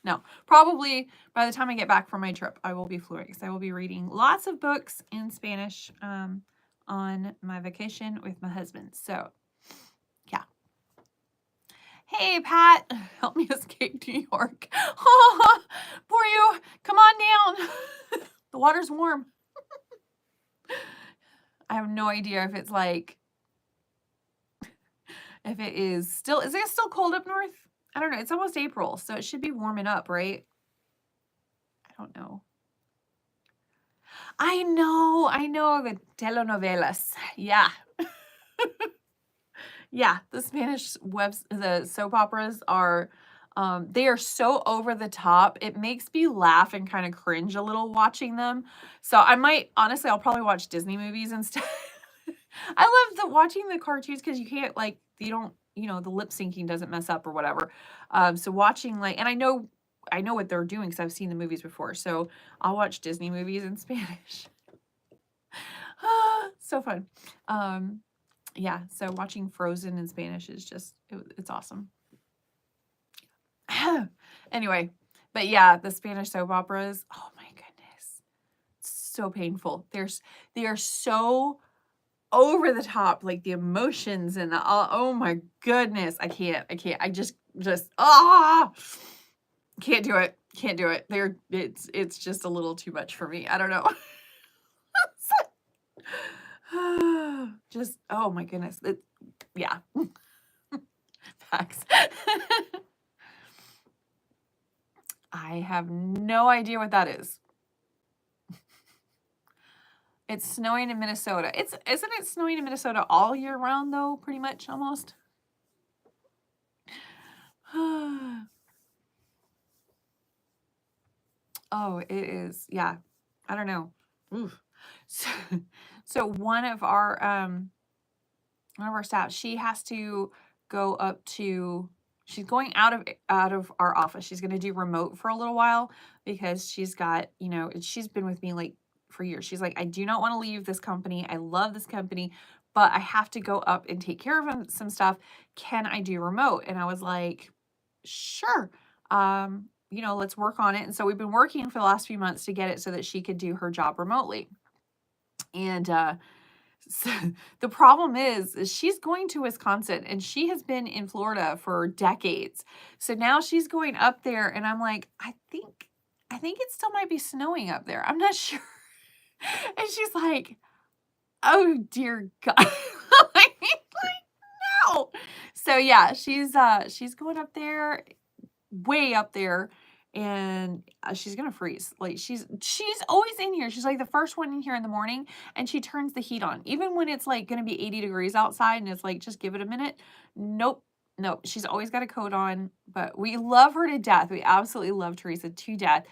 No, probably by the time I get back from my trip, I will be fluent because I will be reading lots of books in Spanish on my vacation with my husband. So yeah. Hey, Pat, help me escape New York. Oh, poor you. Come on down. The water's warm. I have no idea if it's like, if it is it still cold up north? I don't know. It's almost April, so it should be warming up, right? I don't know. I know the telenovelas. Yeah. Yeah, the Spanish the soap operas are, they are so over the top. It makes me laugh and kind of cringe a little watching them. So I might, honestly, I'll probably watch Disney movies instead. I love watching the cartoons because you can't like, you don't, you know, the lip syncing doesn't mess up or whatever. So watching like, and I know what they're doing because I've seen the movies before. So I'll watch Disney movies in Spanish. So fun. Yeah, so watching Frozen in Spanish is just, it's awesome. Anyway, but yeah, the Spanish soap operas, oh my goodness, so painful. They are so over the top, like the emotions and the, oh my goodness, I can't, I just, can't do it, it's just a little too much for me, I don't know. Just, oh my goodness, yeah. Facts. I have no idea what that is. It's snowing in Minnesota. Isn't it snowing in Minnesota all year round though, pretty much almost? Oh, it is. Yeah. I don't know. Oof. So one of our staff, she has to go up to, she's going out of our office. She's going to do remote for a little while because she's got, you know, she's been with me like for years. She's like, I do not want to leave this company. I love this company, but I have to go up and take care of some stuff. Can I do remote? And I was like, sure. you know, let's work on it. And so we've been working for the last few months to get it so that she could do her job remotely. And so the problem is she's going to Wisconsin and she has been in Florida for decades. So now she's going up there and I'm like, I think it still might be snowing up there. I'm not sure. And she's like, oh dear God. like, no. So yeah, she's going up there, way up there, and she's gonna freeze. Like she's always in here. She's like the first one in here in the morning, and she turns the heat on even when it's like gonna be 80 degrees outside, and it's like just give it a minute. Nope. Nope. She's always got a coat on, but we love her to death. We absolutely love Teresa to death.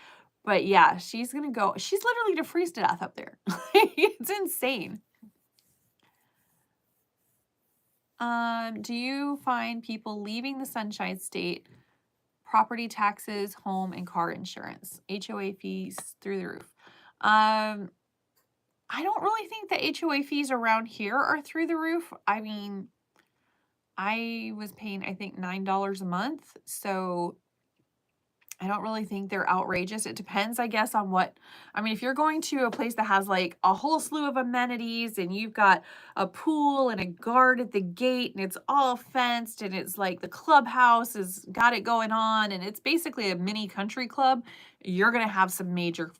But yeah, she's gonna go. She's literally gonna freeze to death up there. It's insane. Do you find people leaving the Sunshine State, property taxes, home and car insurance, HOA fees through the roof? I don't really think the HOA fees around here are through the roof. I mean, I was paying, I think, $9 a month. So I don't really think they're outrageous. It depends, I guess, on what, I mean, if you're going to a place that has like a whole slew of amenities and you've got a pool and a guard at the gate and it's all fenced and it's like the clubhouse has got it going on and it's basically a mini country club, you're going to have some major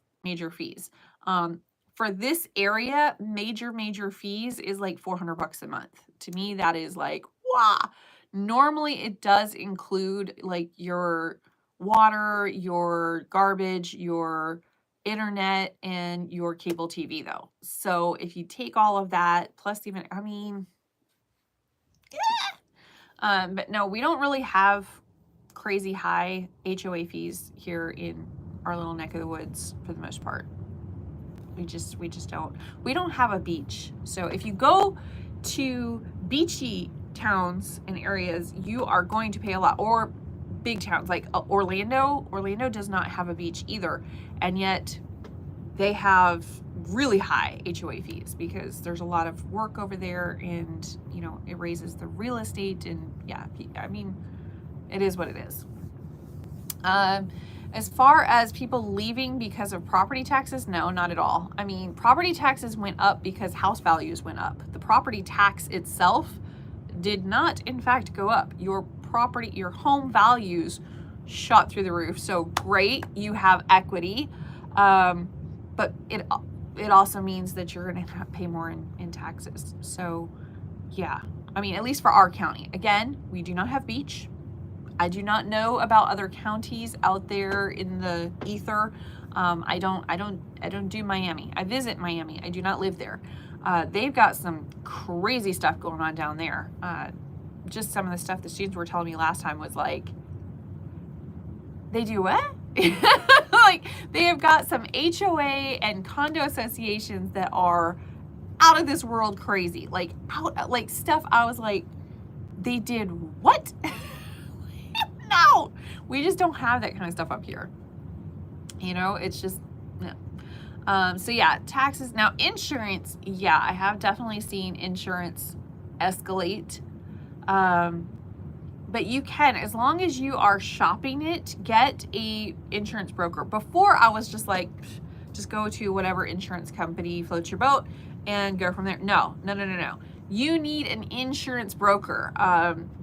fees. For this area, major fees is like $400 a month. To me, that is like, wow. Normally it does include like your water, your garbage, your internet, and your cable TV though. So if you take all of that, plus even, I mean, yeah. But no, we don't really have crazy high HOA fees here in our little neck of the woods for the most part. We just don't. We don't have a beach. So if you go to beachy towns and areas, you are going to pay a lot. Or big towns like Orlando. Orlando does not have a beach either. And yet they have really high HOA fees because there's a lot of work over there and, you know, it raises the real estate. And yeah, I mean, it is what it is. As far as people leaving because of property taxes, no, not at all. I mean, property taxes went up because house values went up. The property tax itself did not, in fact, go up. Your property, your home values shot through the roof. So great, you have equity, but it also means that you're going to pay more in taxes. So yeah, I mean, at least for our county. Again, we do not have beach. I do not know about other counties out there in the ether. I don't do Miami. I visit Miami. I do not live there. They've got some crazy stuff going on down there. Just some of the stuff the students were telling me last time was like, they do what? Like they have got some HOA and condo associations that are out of this world crazy. Like stuff I was like, they did what? No, we just don't have that kind of stuff up here. You know, it's just, no. So yeah, taxes. Now insurance, yeah, I have definitely seen insurance escalate. But you can, as long as you are shopping it, get a insurance broker. Before I was just like, just go to whatever insurance company floats your boat and go from there. No. You need an insurance broker.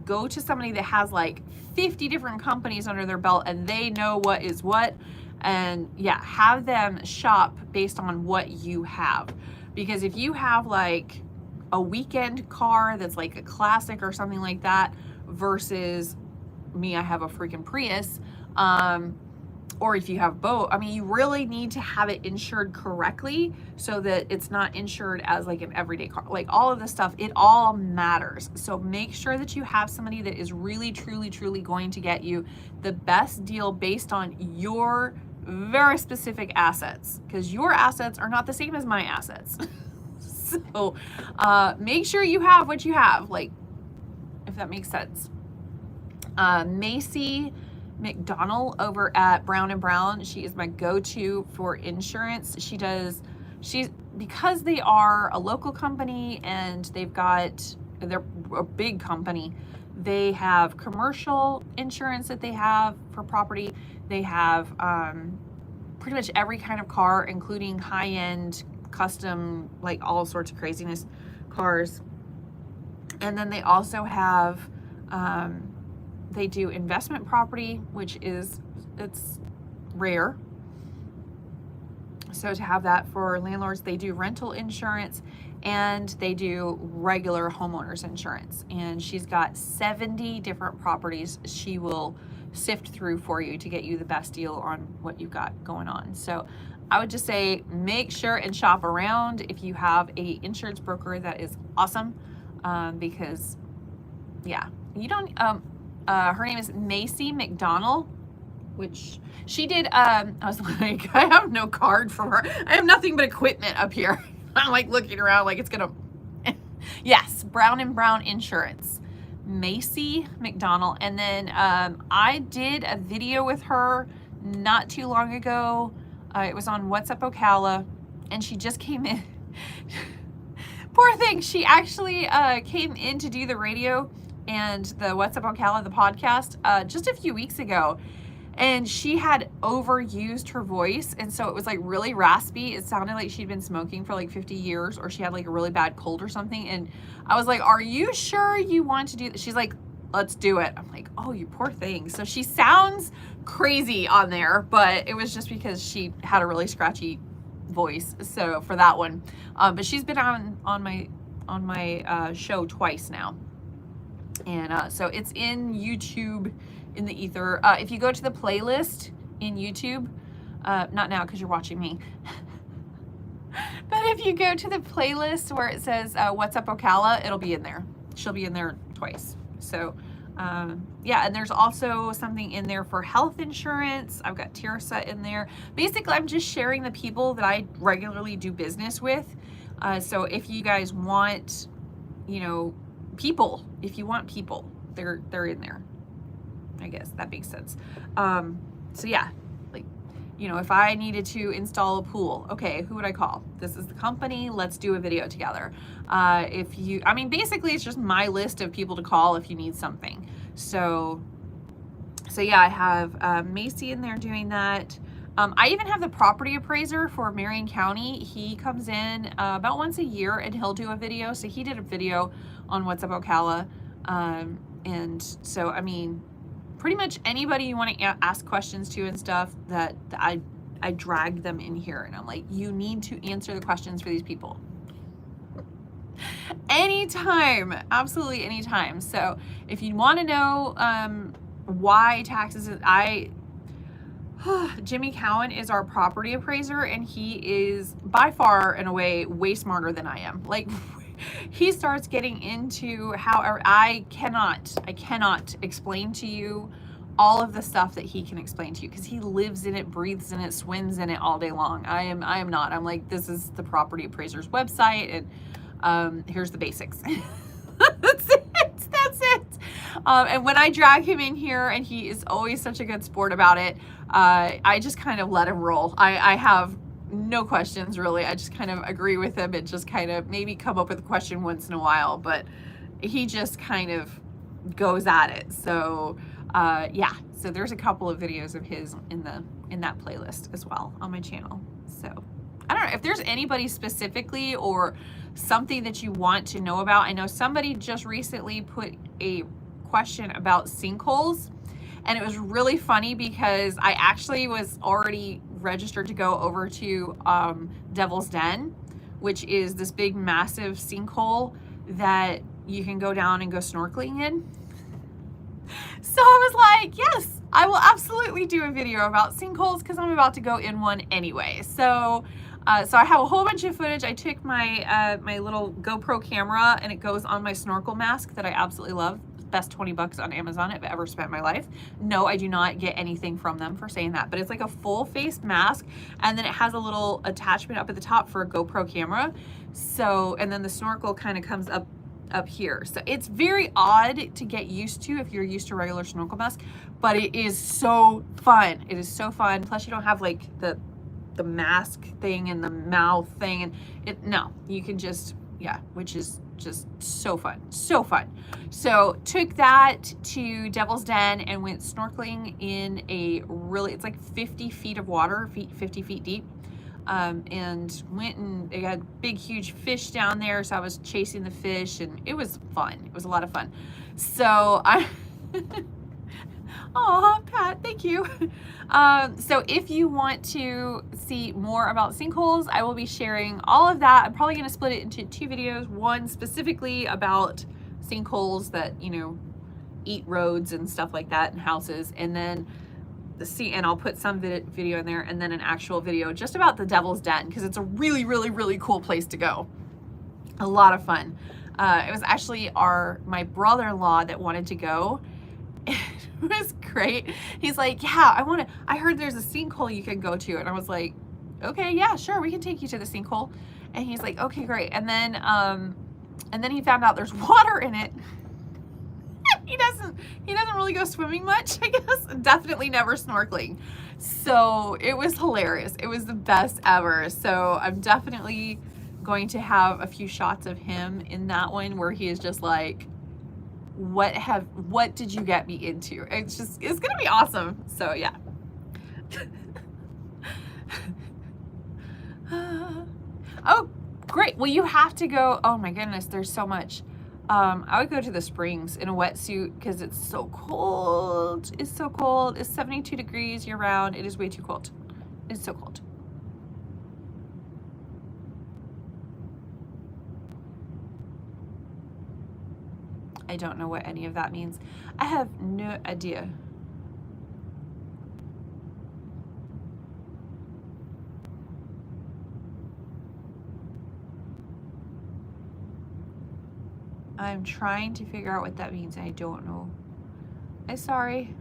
Go to somebody that has like 50 different companies under their belt and they know what is what. And yeah, have them shop based on what you have. Because if you have like a weekend car that's like a classic or something like that versus me, I have a freaking Prius, or if you have both, I mean, you really need to have it insured correctly so that it's not insured as like an everyday car. Like all of this stuff, it all matters. So make sure that you have somebody that is really, truly going to get you the best deal based on your very specific assets, because your assets are not the same as my assets. So make sure you have what you have, like, if that makes sense. Macy McDonald over at Brown & Brown, she is my go-to for insurance. She's because they are a local company and they're a big company. They have commercial insurance that they have for property. They have pretty much every kind of car, including high-end, custom, like all sorts of craziness cars. And then they also have, they do investment property, which is, it's rare. So to have that for landlords, they do rental insurance and they do regular homeowners insurance. And she's got 70 different properties she will sift through for you to get you the best deal on what you've got going on. So I would just say make sure and shop around if you have a insurance broker. That is awesome, because yeah, you don't, her name is Macy McDonald, which she did, I was like, I have no card from her. I have nothing but equipment up here. I'm like looking around like it's gonna, yes, Brown and Brown Insurance, Macy McDonald. And then I did a video with her not too long ago. It was on What's Up Ocala, and she just came in. Poor thing, she actually came in to do the radio and the What's Up Ocala, the podcast, just a few weeks ago. And she had overused her voice, and so it was like really raspy. It sounded like she'd been smoking for like 50 years, or she had like a really bad cold or something. And I was like, are you sure you want to do this? She's like, let's do it. I'm like, oh, you poor thing. So she sounds crazy on there, but it was just because she had a really scratchy voice. So for that one, but she's been on my show twice now. And so it's in YouTube, in the ether. If you go to the playlist in YouTube, not now because you're watching me, but if you go to the playlist where it says What's Up Ocala, it'll be in there. She'll be in there twice. So yeah, and there's also something in there for health insurance. I've got Tirsa in there. Basically, I'm just sharing the people that I regularly do business with. So if you guys want, you know, people, if you want people, they're in there. I guess that makes sense. So yeah, like, you know, if I needed to install a pool, okay, who would I call? This is the company, let's do a video together. If you, I mean, basically it's just my list of people to call if you need something. So yeah, I have Macy in there doing that. I even have the property appraiser for Marion County. He comes in about once a year and he'll do a video. So he did a video on What's Up Ocala. And so, I mean, pretty much anybody you want to ask questions to and stuff, that I drag them in here, and I'm like, you need to answer the questions for these people anytime, absolutely anytime. So if you want to know why taxes, Jimmy Cowan is our property appraiser, and he is by far and away way smarter than I am. Like, he starts getting into how I cannot explain to you all of the stuff that he can explain to you, because he lives in it, breathes in it, swims in it all day long. I am not. I'm like, this is the property appraiser's website, and here's the basics. That's it. And when I drag him in here, and he is always such a good sport about it, I just kind of let him roll. I have no questions really. I just kind of agree with him and just kind of maybe come up with a question once in a while, but he just kind of goes at it. So yeah, so there's a couple of videos of his in that playlist as well on my channel. So I don't know if there's anybody specifically or something that you want to know about. I know somebody just recently put a question about sinkholes, and it was really funny because I actually was already registered to go over to Devil's Den, which is this big massive sinkhole that you can go down and go snorkeling in. So I was like, yes, I will absolutely do a video about sinkholes because I'm about to go in one anyway. So so I have a whole bunch of footage. I took my my little GoPro camera, and it goes on my snorkel mask that I absolutely love. Best 20 bucks on Amazon I've ever spent in my life. No, I do not get anything from them for saying that, but it's like a full face mask, and then it has a little attachment up at the top for a GoPro camera. So, and then the snorkel kind of comes up here. So it's very odd to get used to if you're used to regular snorkel mask, but it is so fun. It is so fun. Plus you don't have like the mask thing and the mouth thing, and no, you can just Yeah, which is just so fun, so fun. So took that to Devil's Den and went snorkeling in a really, it's like 50 feet of water, 50 feet deep. And went and they had big, huge fish down there. So I was chasing the fish and it was fun. It was a lot of fun. So I, oh, Pat, thank you. So if you want to see more about sinkholes, I will be sharing all of that. I'm probably going to split it into 2 videos. One specifically about sinkholes that, you know, eat roads and stuff like that and houses. And then and I'll put some video in there, and then an actual video just about the Devil's Den, because it's a really, really, really cool place to go. A lot of fun. It was actually my brother-in-law that wanted to go. It was great. He's like, yeah, I heard there's a sinkhole you can go to. And I was like, okay, yeah, sure, we can take you to the sinkhole. And he's like, okay, great. And then he found out there's water in it. He doesn't really go swimming much, I guess. Definitely never snorkeling. So it was hilarious. It was the best ever. So I'm definitely going to have a few shots of him in that one where he is just like, what did you get me into? It's gonna be awesome. So yeah. Oh, great. Well, you have to go. Oh my goodness, there's so much. I would go to the springs in a wetsuit because it's so cold. It's so cold. It's 72 degrees year round. It is way too cold. It's so cold. I don't know what any of that means. I have no idea. I'm trying to figure out what that means. I don't know. I'm sorry.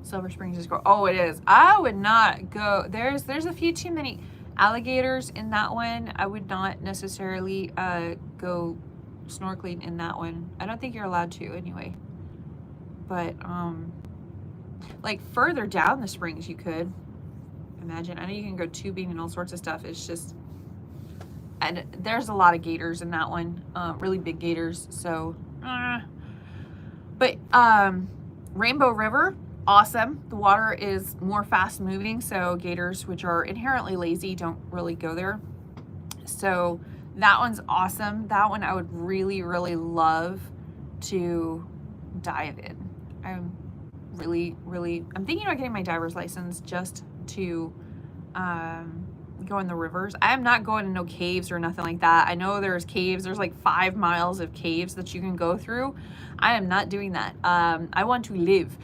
Silver Springs is oh, it is. I would not go. There's a few too many alligators in that one. I would not necessarily go snorkeling in that one. I don't think you're allowed to anyway. But like further down the springs you could. Imagine. I know you can go tubing and all sorts of stuff. It's just, and there's a lot of gators in that one, really big gators. So, but Rainbow River, awesome. The water is more fast moving, so gators, which are inherently lazy, don't really go there. So that one's awesome. That one I would really, really love to dive in. I'm thinking about getting my diver's license just to go in the rivers. I am not going to no caves or nothing like that. I know there's caves. There's like 5 miles of caves that you can go through. I am not doing that. I want to live.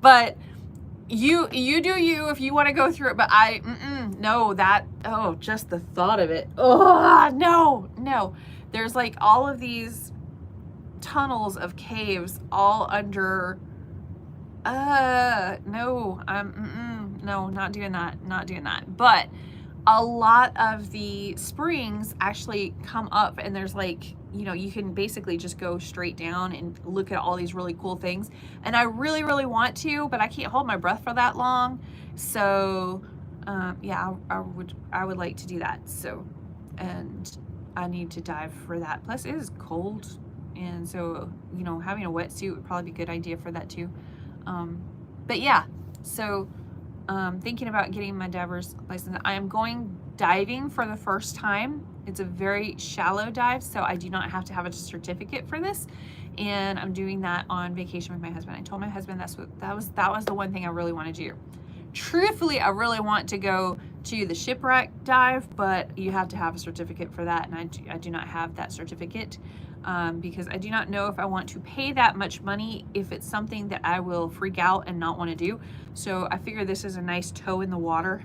But you do you if you want to go through it. But no, just the thought of it. Oh, no. There's like all of these tunnels of caves all under no, not doing that. But a lot of the springs actually come up, and there's like, you know, you can basically just go straight down and look at all these really cool things. And I really, really want to, but I can't hold my breath for that long. So, yeah, I would like to do that. So, and I need to dive for that. Plus, it is cold, and so, you know, having a wetsuit would probably be a good idea for that too. But yeah, so thinking about getting my diver's license. I am going diving for the first time. It's a very shallow dive, so I do not have to have a certificate for this. And I'm doing that on vacation with my husband. I told my husband that was the one thing I really want to do. Truthfully, I really want to go to the shipwreck dive, but you have to have a certificate for that, and I do not have that certificate. Because I do not know if I want to pay that much money if it's something that I will freak out and not want to do. So I figure this is a nice toe in the water,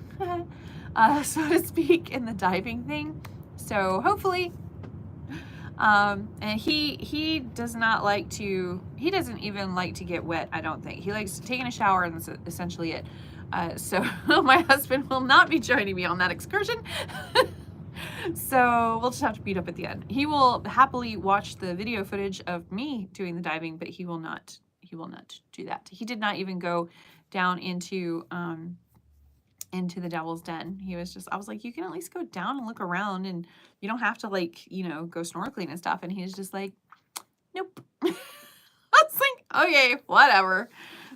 so to speak, in the diving thing. So hopefully, and he does not like to, he doesn't even like to get wet, I don't think. He likes taking a shower, and that's essentially it. So my husband will not be joining me on that excursion. So we'll just have to beat up at the end. He will happily watch the video footage of me doing the diving, but he will not do that. He did not even go down into into the devil's den. He was just, I was like, you can at least go down and look around, and you don't have to, like, you know, go snorkeling and stuff. And he was just like, nope. I was like, okay, whatever.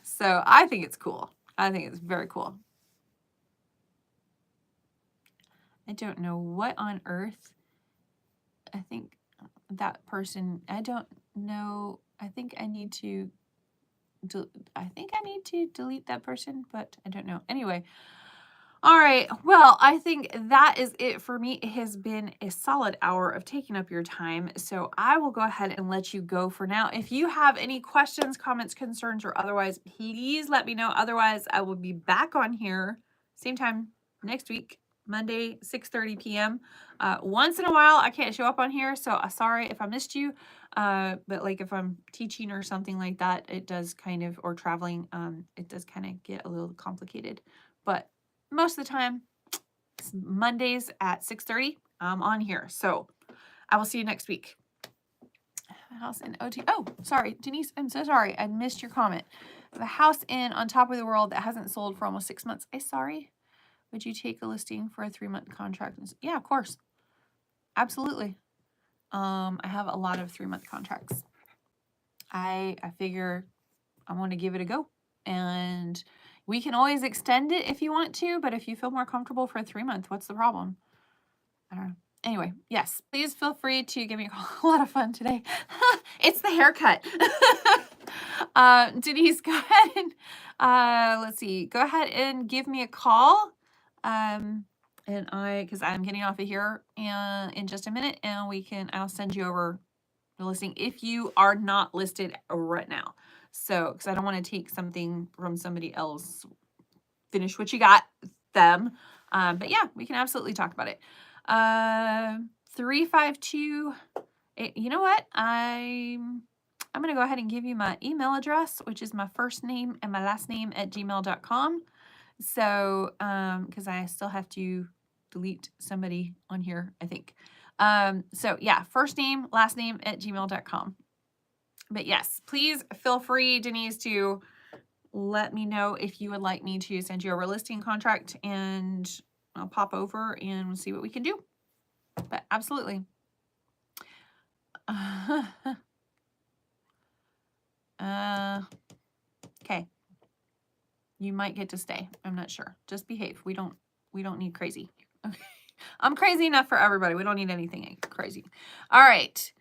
So I think it's cool. I think it's very cool. I don't know what on earth. I think that person, I don't know. I think I need to delete that person, but I don't know. Anyway, all right. Well, I think that is it for me. It has been a solid hour of taking up your time, so I will go ahead and let you go for now. If you have any questions, comments, concerns, or otherwise, please let me know. Otherwise, I will be back on here same time next week, Monday, 6:30 p.m. Once in a while, I can't show up on here, so sorry if I missed you. But like if I'm teaching or something like that, it does kind of, or traveling, it does kind of get a little complicated. But most of the time, it's Mondays at 6:30, I'm on here. So I will see you next week. House in OT. Oh, sorry, Denise, I'm so sorry. I missed your comment. The house in on top of the world that hasn't sold for almost 6 months. I'm sorry. Would you take a listing for a 3-month contract? Yeah, of course. Absolutely. I have a lot of 3-month contracts. I figure I'm going to give it a go. And we can always extend it if you want to, but if you feel more comfortable for a 3-month, what's the problem? I don't know. Anyway, yes, please feel free to give me a call. A lot of fun today. It's the haircut. Denise, go ahead and let's see. Go ahead and give me a call. Because I'm getting off of here and in just a minute, and I'll send you over the listing if you are not listed right now. So, because I don't want to take something from somebody else. Finish what you got, them. But yeah, we can absolutely talk about it. 352. You know what? I'm going to go ahead and give you my email address, which is my first name and my last name at gmail.com. So, because I still have to delete somebody on here, I think. So yeah, first name, last name at gmail.com. But yes, please feel free, Denise, to let me know if you would like me to send you over a listing contract, and I'll pop over and see what we can do. But absolutely. Okay. You might get to stay. I'm not sure. Just behave. We don't need crazy. Okay. I'm crazy enough for everybody. We don't need anything crazy. All right.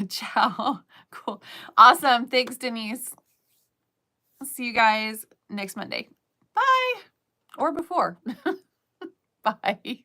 Ciao. Cool. Awesome. Thanks, Denise. See you guys next Monday. Bye. Or before. Bye.